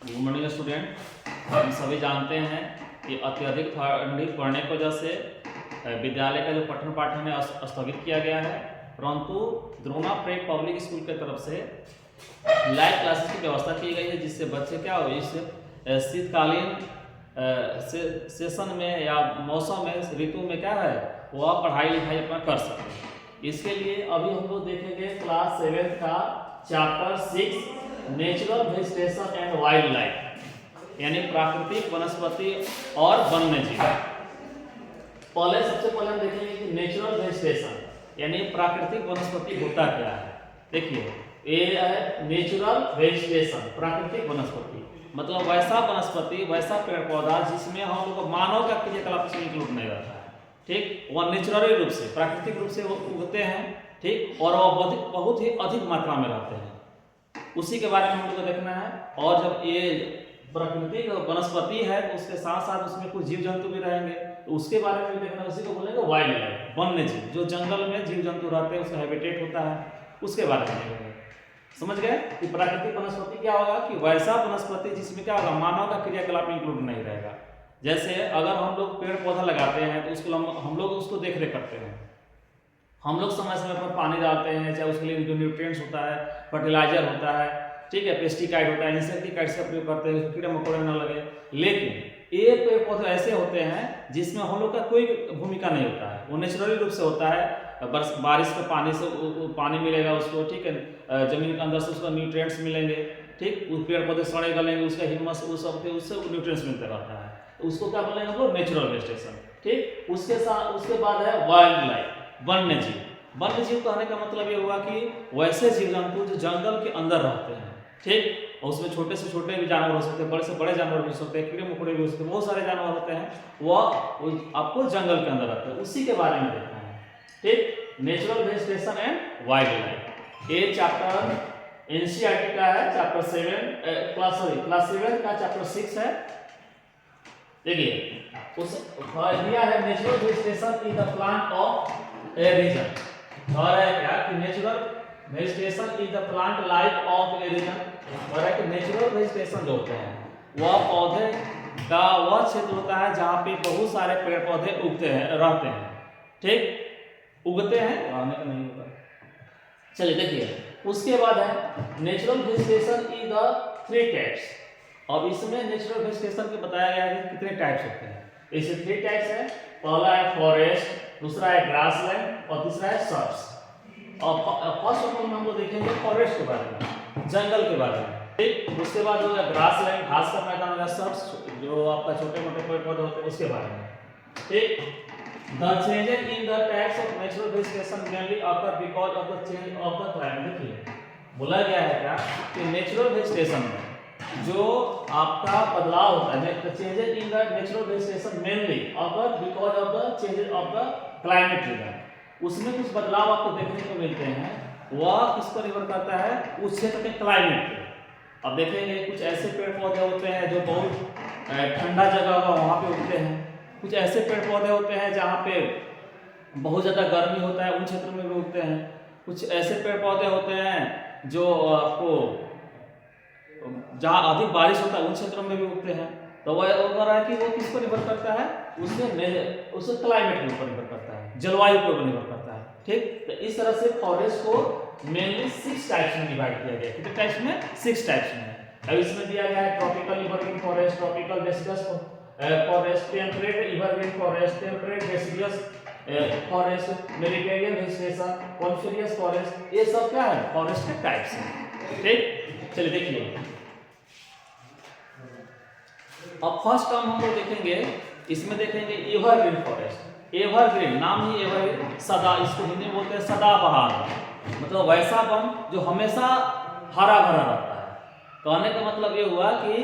Good morning student. हम सभी जानते हैं कि अत्यधिक ठंडी पड़ने की वजह से विद्यालय का जो पठन पाठन है स्थगित किया गया है, परंतु द्रोणा प्रेप पब्लिक स्कूल की तरफ से लाइव क्लासेस की व्यवस्था की गई है, जिससे बच्चे क्या हो इस शीतकालीन सेशन में या मौसम में ऋतु में क्या है वह पढ़ाई लिखाई अपना कर सकें। इसके लिए अभी हम लोग देखेंगे क्लास 7 का chapter 6 natural vegetation and wild life, यानी प्राकृतिक वनस्पति और वन्य जीव। सबसे पहले हम देखेंगे कि नेचुरल वेजिटेशन यानी प्राकृतिक वनस्पति होता क्या है। देखिए ये है नेचुरल वेजिटेशन, प्राकृतिक वनस्पति मतलब वैसा वनस्पति वैसा पेड़ पौधा जिसमें हम लोग मानव का क्रियाकलाप इसमें इंक्लूड नहीं रहता है, ठीक। वह नेचुरली रूप से प्राकृतिक रूप से वो उगते हैं, ठीक, और वह बहुत ही अधिक मात्रा में रहते हैं, उसी के बारे में हम लोग को देखना है। और जब ये प्राकृतिक वनस्पति है तो उसके साथ साथ उसमें कुछ जीव जंतु भी रहेंगे, तो उसके बारे में भी देखना है। उसी को बोलेंगे वाइल्ड लाइफ, वन्य जीव, जो जंगल में जीव जंतु रहते हैं, उसका हैबिटेट होता है, उसके बारे में देखेंगे। समझ गए कि प्राकृतिक वनस्पति क्या होगा कि वैसा वनस्पति जिसमें क्या होगा मानव का क्रियाकलाप इंक्लूड नहीं रहेगा। जैसे अगर हम लोग पेड़ पौधा लगाते हैं तो उसको हम लोग उसको देख रेख करते हैं, हम लोग समय समय पर पानी डालते हैं, चाहे उसके लिए जो न्यूट्रिएंट्स होता है, फर्टिलाइजर होता है, ठीक है, पेस्टिसाइड होता है, इंसेक्टिसाइड्स का प्रयोग करते हैं, कीड़े मकोड़े न लगे। लेकिन ये पेड़ पौधे ऐसे होते हैं जिसमें हम लोग का कोई भूमिका नहीं होता है, वो नेचुरली रूप से होता है। बारिश के पानी से पानी मिलेगा उसको, ठीक है, जमीन के अंदर से उसको न्यूट्रिएंट्स मिलेंगे, ठीक, पेड़ पौधे सड़े गलेंगे, उसका हिम्मत उससे न्यूट्रिएंट्स मिलते रहता है, तो उसको क्या बोलेंगे हम लोग नेचुरल वेजिटेशन, ठीक। उसके बाद है वाइल्ड लाइफ, वन्य जीव। वन्य जीव कहने का मतलब ये हुआ कि वैसे जीव जंतु जो जंगल के अंदर रहते हैं, ठीक, और उसमें छोटे से छोटे भी जानवर हो सकते हैं, बड़े से बड़े जानवर भी हो सकते हैं, कीड़े मकोड़े भी हो सकते हैं, बहुत सारे जानवर होते हैं, वह आपको जंगल के अंदर रहते हैं, उसी के बारे में देखना है, ठीक। Natural vegetation and wild life, ये चैप्टर एनसीईआरटी का है, चैप्टर 7 क्लास 7 का चैप्टर 6 है। देखिए उस दिया है natural vegetation is the plant of a region, और है क्या कि natural vegetation is the plant life of a region, और है कि नेचुरल वेजिटेशन जो होते हैं वह पौधे का वह क्षेत्र होता है जहाँ पे बहुत सारे पेड़ पौधे उगते हैं, रहते हैं, ठीक, उगते हैं, रहने का नहीं होता। चलिए देखिए उसके बाद है natural vegetation is the 3 types. अब इसमें नेचुरल वेजिटेशन के बताया गया है कि कितने टाइप्स होते हैं। ऐसे 3 टाइप्स है, पहला है फॉरेस्ट, दूसरा है ग्रासलैंड और तीसरा है सर्ब्स। और फर्स्ट ऑफ ऑल हम लोग देखेंगे फॉरेस्ट के बारे में, जंगल के बारे में, ठीक। उसके बाद जो है ग्रासलैंड, घास का मैदान होगा, सर्ब्स जो आपका छोटे मोटे पेड़ पौधे होते हैं उसके बारे में, ठीक। The changes in the types of natural vegetation mainly occur because of the change of the climate। देखिए बोला गया है क्या कि नेचुरल वेजिटेशन में जो आपका बदलाव होता है, changes in the natural vegetation mainly अगर because of the changes of the climate region, उसमें कुछ बदलाव आपको देखने को मिलते हैं, वह किस पर निर्भर करता है, उस क्षेत्र के क्लाइमेट पे। अब देखेंगे कुछ ऐसे पेड़ पौधे होते हैं जो बहुत ठंडा जगह होगा वहाँ पे उगते हैं, कुछ ऐसे पेड़ पौधे होते हैं जहाँ पे बहुत ज़्यादा गर्मी होता है उन क्षेत्रों में भी उगते हैं, कुछ ऐसे पेड़ पौधे होते हैं जो आपको जहाँ अधिक बारिश होता है उन क्षेत्रों में भी उगते हैं। तो वह होगा है कि वो किस पर निर्भर करता है, उससे क्लाइमेट के ऊपर निर्भर करता है, जलवायु के ऊपर निर्भर करता है, ठीक। तो इस तरह से फॉरेस्ट को मेनली 6 टाइप्स में डिवाइड किया गया है। कितने टाइप्स में? 6 टाइप्स में। अब इसमें दिया गया है tropical evergreen forest, tropical deciduous forest, temperate evergreen forest, temperate deciduous forest, Mediterranean vegetation, coniferous forest, ये सब क्या है फॉरेस्ट के टाइप्स हैं, ठीक। चलिए देखिए अब फर्स्ट टर्म हम लोग देखेंगे, इसमें देखेंगे एवरग्रीन फॉरेस्ट। एवरग्रीन नाम ही एवरग्रीन, सदा, इसको हिंदी में बोलते हैं सदाबहार, मतलब वैसा वन जो हमेशा हरा भरा रहता है। कहने का मतलब ये हुआ कि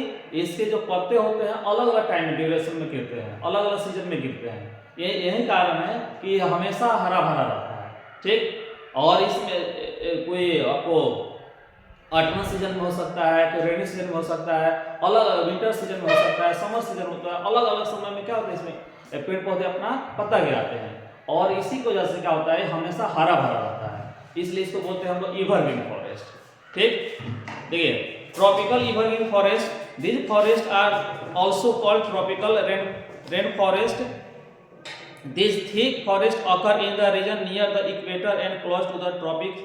इसके जो पत्ते होते हैं अलग अलग टाइम में ड्यूरेशन में गिरते हैं, अलग अलग सीजन में गिरते हैं, यही कारण है कि हमेशा हरा भरा रहता है, ठीक। और इसमें कोई आपको ऑटमन सीजन में हो सकता है, कोई रेनी सीजन में हो सकता है, अलग विंटर सीजन में हो सकता है, समर सीजन होता है, अलग अलग समय में क्या होता है इसमें पेड़ पौधे अपना पत्ता गिराते हैं, और इसी की वजह से क्या होता है हमेशा हरा भरा रहता है, इसलिए इसको बोलते हैं हम लोग एवरग्रीन फॉरेस्ट, ठीक। देखिए tropical evergreen forest, these forests are also called tropical rainforest. These thick forests occur in the region near the equator and close to the tropics.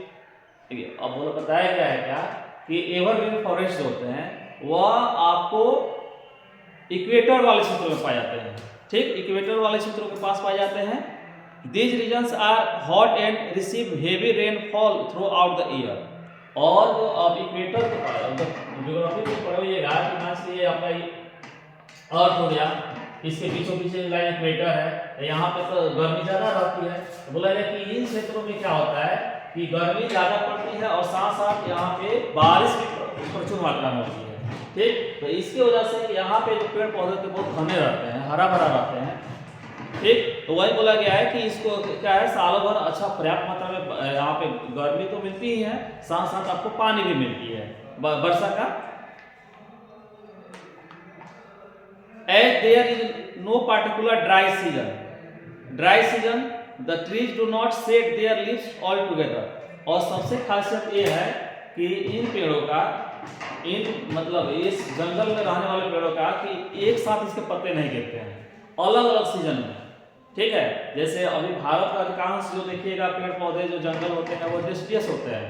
अब वो बताया गया है क्या कि एवरग्रीन फॉरेस्ट होते हैं वह आपको इक्वेटर वाले क्षेत्रों में पाए जाते हैं, ठीक, इक्वेटर वाले क्षेत्रों के पास पाए जाते हैं। These regions are hot and receive heavy rainfall throughout the year. और जो आप इक्वेटर के ज्योग्राफी में पढ़ोगे कि मान लीजिए आपका अर्थ हो गया, इसके बीचों बीच लाइन इक्वेटर है, यहाँ पे तो गर्मी ज़्यादा रहती है, तो बोला गया कि इन क्षेत्रों में क्या होता है कि गर्मी ज़्यादा पड़ती है और साथ साथ यहाँ पे बारिश भी प्रचुर मात्रा में होती है, ठीक। तो इसकी वजह से यहाँ पे जो पेड़ पौधे तो बहुत घने रहते हैं, हरा भरा रहते हैं, ठीक। तो वही बोला गया है कि इसको क्या है सालों भर अच्छा पर्याप्त मात्रा में यहाँ पे गर्मी तो मिलती ही है, साथ साथ आपको पानी भी मिलती है वर्षा का। As there is no particular dry season, the trees do not shed their leaves altogether. और सबसे खासियत ये है कि इन पेड़ों का मतलब इस जंगल में रहने वाले पेड़ों का कि एक साथ इसके पत्ते नहीं गिरते हैं, अलग अलग सीजन में, ठीक है। जैसे अभी भारत का अधिकांश जो देखिएगा पेड़ पौधे जो जंगल होते हैं वो डिस्टियस होते हैं,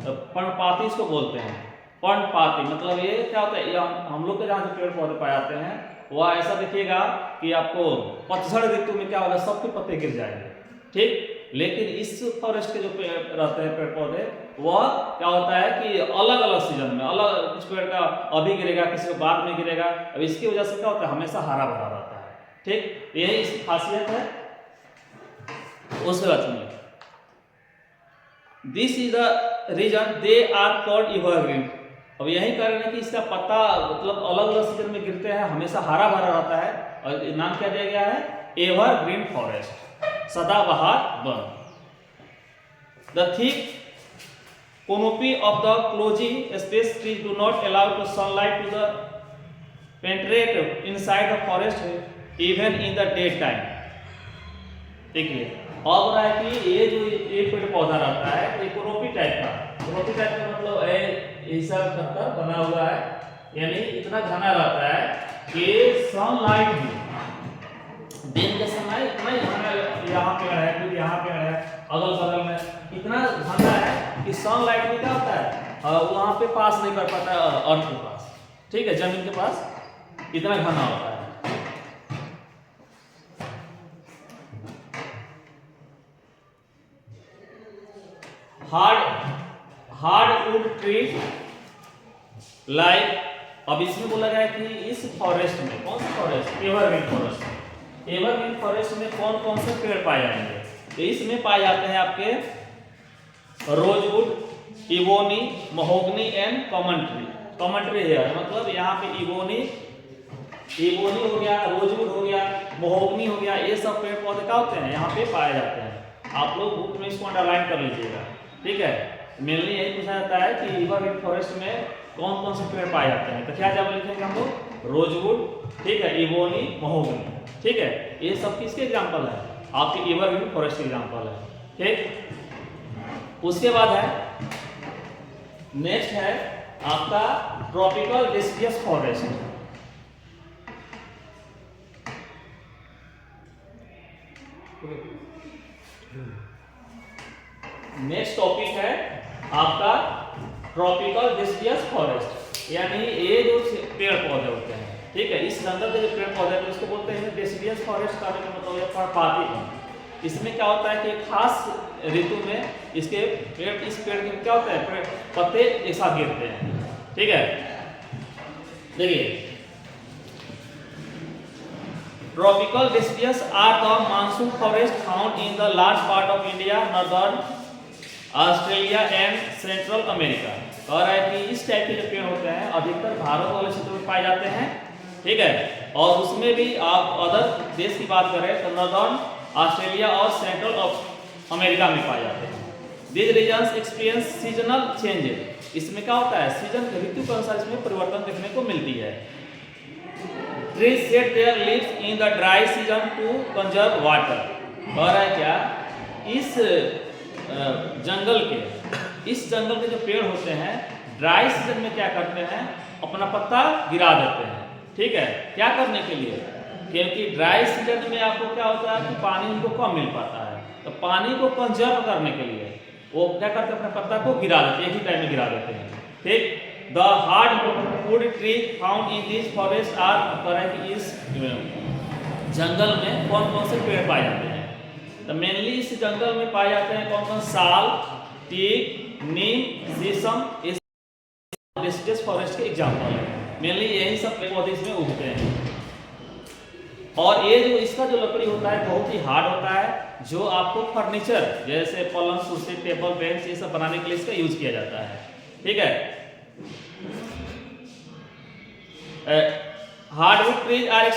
तो पर्णपाती इसको बोलते हैं। पर्णपाती मतलब ये क्या होता है, हम लोग के जहाँ से पेड़ पौधे पाए जाते हैं वह ऐसा देखिएगा कि आपको पतझड़ ऋतु में क्या होगा, सबके पत्ते गिर जाएंगे, ठीक। लेकिन इस फॉरेस्ट के जो पेड़ रहते हैं पेड़ पौधे वह क्या होता है कि अलग अलग सीजन में अलग, कुछ पेड़ का अभी गिरेगा, किसी को बाद में गिरेगा, अब इसकी वजह से क्या होता है हमेशा हरा भरा रहता है, ठीक। यही इसकी खासियत है उस अर्थ में। This is the reason they are called evergreen. अब यही कारण है कि इसका पत्ता मतलब अलग अलग सीजन में गिरते हैं, हमेशा हरा भरा रहता है, और नाम क्या दिया गया है एवरग्रीन फॉरेस्ट, सदाबहार one. The thick canopy of the closely spaced trees do not allow the sunlight to penetrate inside the forest even in the daytime. देखिए अब रहा है कि ये जो एक पेड़ पौधा रहता है ये कैनोपी टाइप का मतलब ऐसा पत्ता बना हुआ है, यानी इतना घना रहता है कि सनलाइट भी दिन के समय इतना ही घना, यहाँ पेड़ है फिर यहाँ पेड़ है अगल बगल में, इतना घना है कि सनलाइट भी क्या होता है वहाँ पे पास नहीं कर पाता अर्थ के पास, ठीक है, जमीन के पास इतना घना होता है। हार्डवुड ट्री लाइक, अब इसमें बोला गया कि इस फॉरेस्ट में, कौन सा forest, evergreen forest, evergreen forest में कौन कौन से पेड़ पाए जाएंगे, तो इसमें पाए जाते हैं आपके rosewood, ebony, mahogany and common tree. Common tree है मतलब यहाँ पे इबोनी हो गया, रोजवुड हो गया, महोगनी हो गया, ये सब पेड़ पौधे क्या होते हैं यहाँ पे पाए जाते हैं। आप लोग बुक में इसको अंडरलाइन कर लीजिएगा, ठीक है। मेनली यही पूछा जाता है कि एवरग्रीन फॉरेस्ट में कौन कौन से पेड़ पाए जाते हैं, तो क्या जब लिखेंगे हम लोग रोजवुड, ठीक है, इबोनी, महोगनी, ठीक है, ये सब किसके एग्जांपल है, आपके एवरग्रीन फॉरेस्ट के एग्जांपल है, ठीक। उसके बाद है नेक्स्ट है आपका tropical deciduous forest. Next topic है आपका ट्रॉपिकल डिसिडियस फॉरेस्ट, यानी ये जो पेड़ पौधे होते हैं, ठीक है, इस जंगल के जो पेड़ पौधे हैं इसको बोलते हैं डिसिडियस फॉरेस्ट का मतलब है पर्णपाती वन। इसमें क्या होता है कि खास ऋतु में इसके पेड़, इस पेड़ के क्या होता है पत्ते एक साथ गिरते हैं, ठीक है। देखिए tropical deciduous are the monsoon forest found in the large part of India, northern Australia and central America. कह रहा है कि इस टाइप के जो पेड़ होते हैं अधिकतर भारत वाले क्षेत्रों में पाए जाते हैं, ठीक है, और उसमें भी आप अदर देश की बात करें तो नॉर्दर्न ऑस्ट्रेलिया और सेंट्रल अमेरिका में पाए जाते हैं। This regions experience seasonal changes, इसमें क्या होता है सीजन ऋतु के अनुसार इसमें परिवर्तन देखने को मिलती है। Trees shade there leaves in the dry season two conserve water. कह रहा है क्या इस जंगल के जो पेड़ होते हैं ड्राई सीजन में क्या करते हैं, अपना पत्ता गिरा देते हैं। ठीक है, क्या करने के लिए, क्योंकि ड्राई सीजन में आपको क्या होता है कि पानी उनको कम मिल पाता है, तो पानी को कंजर्व करने के लिए वो क्या करते हैं, अपने पत्ता को गिरा देते हैं, एक ही टाइम में गिरा देते हैं। ठीक, the hardwood tree found in this forest are correct इस जंगल में कौन कौन से पेड़ पाए जाते हैं, तो मेनली इस जंगल में पाए जाते हैं कौन कौन, साल, टीक, नीम, शीशम, इस डिसिडस फॉरेस्ट के एग्जाम्पल है। मेनली यही सब पेड़ पौधे इसमें उगते हैं। और ये जो इसका जो लकड़ी होता है बहुत ही हार्ड होता है, जो आपको फर्नीचर जैसे पलंग, कुर्सी, टेबल, बेंच ये सब बनाने के लिए इसका यूज किया जाता है। ठीक है, हार्डवुड ट्रीज आर